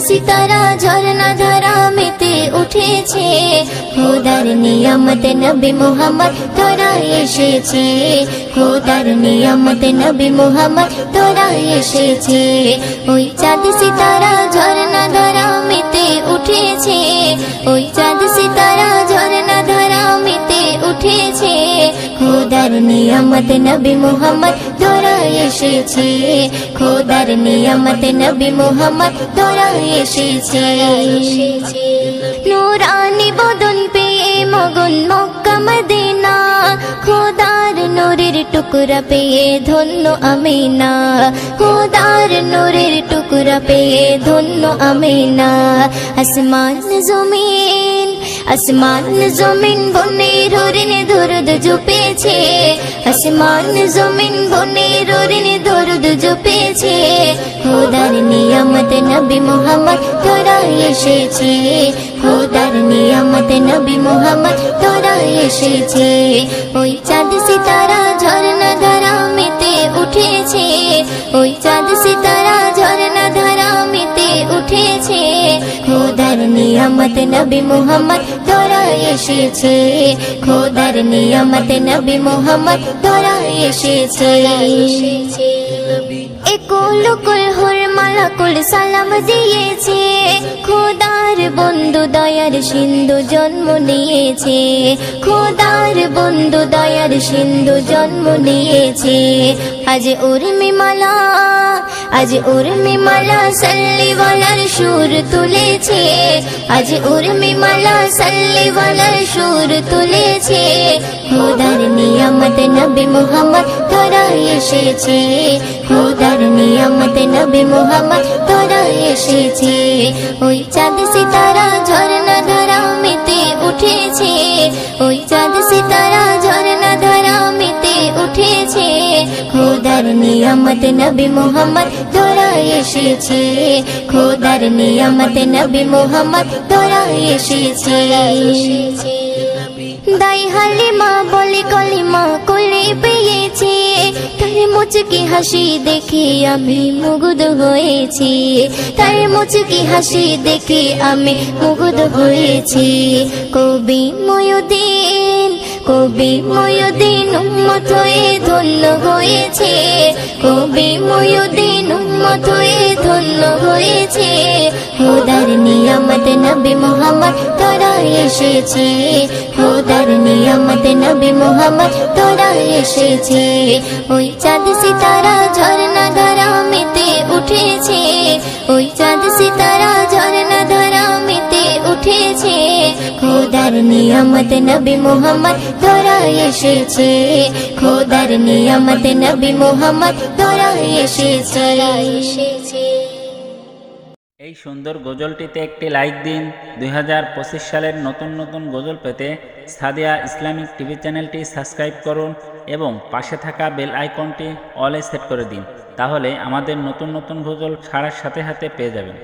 সিতারা ঝরনা ধারা মেতে উঠেছে, খোদার নিয়ামত নবী মুহাম্মদ তোরা এসেছে, খোদার নিয়ামত নবী মুহাম্মদ তোরা এসেছে। ওই চাঁদ সিতারা ঝরনা ধারা মেতে উঠেছে, ওই চাঁদ সিতারা ঝরনা ধারা মেতে উঠেছে, খোদার নিয়ামত নবী মুহাম্মদ তোরা এসেছে, খোদার নিয়ামত নবী মুহাম্মদ তোরা এসেছে। নূরানি বদন পেয়ে মগন মক্কা মদিনা, খোদার নূরের টুকরা পেয়ে ধন্য আমিনা, খোদার নূরের টুকরা পেয়ে ধন্য আমিনা। আসমান জমিন আসমান জমিন বনে রোরিনে দরুদ জুপেছে, আসমান জমিন বনে রোরিনে দরুদ জুপেছে, খোদার নিয়ামত নবী মুহাম্মদ তোরা এসেছে, খোদার নিয়ামত নবী মুহাম্মদ তোরা এসেছে। ওই চাঁদ সিতারা ঝরনা ধারা মেতে উঠেছে, ওই চাঁদ সিতারা ঝরনা ধারা মেতে উঠেছে, খোদার নিয়ামত নবী মুহাম্মদ তোরা এসেছে, খোদার নিয়ামত নবী মুহাম্মদ তোরা এসেছে। একুল কুল হুর মালাকুল সালাম দিয়েছে, খোদার বন্ধু দয়ার সিন্ধু জন্ম নিয়েছে, খোদার বন্ধু দয়ার সিন্ধু জন্ম নিয়েছে। আজ উর্মিমালা আজ উর্মিমালা সাল্লিওয়ালার সুর তুলেছে, আজ উর্মিমালা সাল্লিওয়ালার সুর তুলেছে, খোদার নিয়ামত নবী মুহাম্মদ তোরা এসেছে, খোদার নিয়ামত নবী মুহাম্মদ তোরা এসেছে। ওই চাঁদ সিতারা ঝরনা ধারা মেতে উঠেছে, ওই চাঁদ সিতারা ঝরনা ধারা মেতে উঠেছে, খোদার নিয়ামত নবী মুহাম্মদ তোরা এসেছে, খোদার নিয়ামত নবী মুহাম্মদ তোরা এসেছে। দাই হালিমা বলে কলিমা কোলে পেয়েছে, তার মুচকি হাসি দেখে আমি মুগ্ধ হয়েছি, তার মুচকি হাসি দেখে আমি মুগ্ধ হয়েছি। কবি ময়ুদ্দিন কবি ময়ুদ্দিন উম্মত হয়ে ধন্য হয়েছে, কবি ময়ুদ্দিন উম্মত হয়ে ধন্য হয়েছে, খোদার নিয়ামত নবী মুহাম্মদ তোরা এসেছে, খোদার নিয়ামত নবী মুহাম্মদ তোরা এসেছে। ওই চাঁদ সিতারা ঝরনা ধারা মেতে উঠেছে, ওই চাঁদ সিতারা ঝরনা ধারা মেতে উঠেছে, খোদার নিয়ামত নবী মুহাম্মদ তোরা এসেছে, খোদার নিয়ামত নবী মুহাম্মদ তোরা এসেছে। এই সুন্দর গজলটিতে একটি লাইক দিন। 2025 সালের নতুন নতুন গজল পেতে সাদিয়া ইসলামিক টিভি চ্যানেলটি সাবস্ক্রাইব করুন এবং পাশে থাকা বেল আইকনটি অলে সেট করে দিন, তাহলে আমাদের নতুন নতুন গজল ছাড়ার সাথে সাথে পেয়ে যাবেন।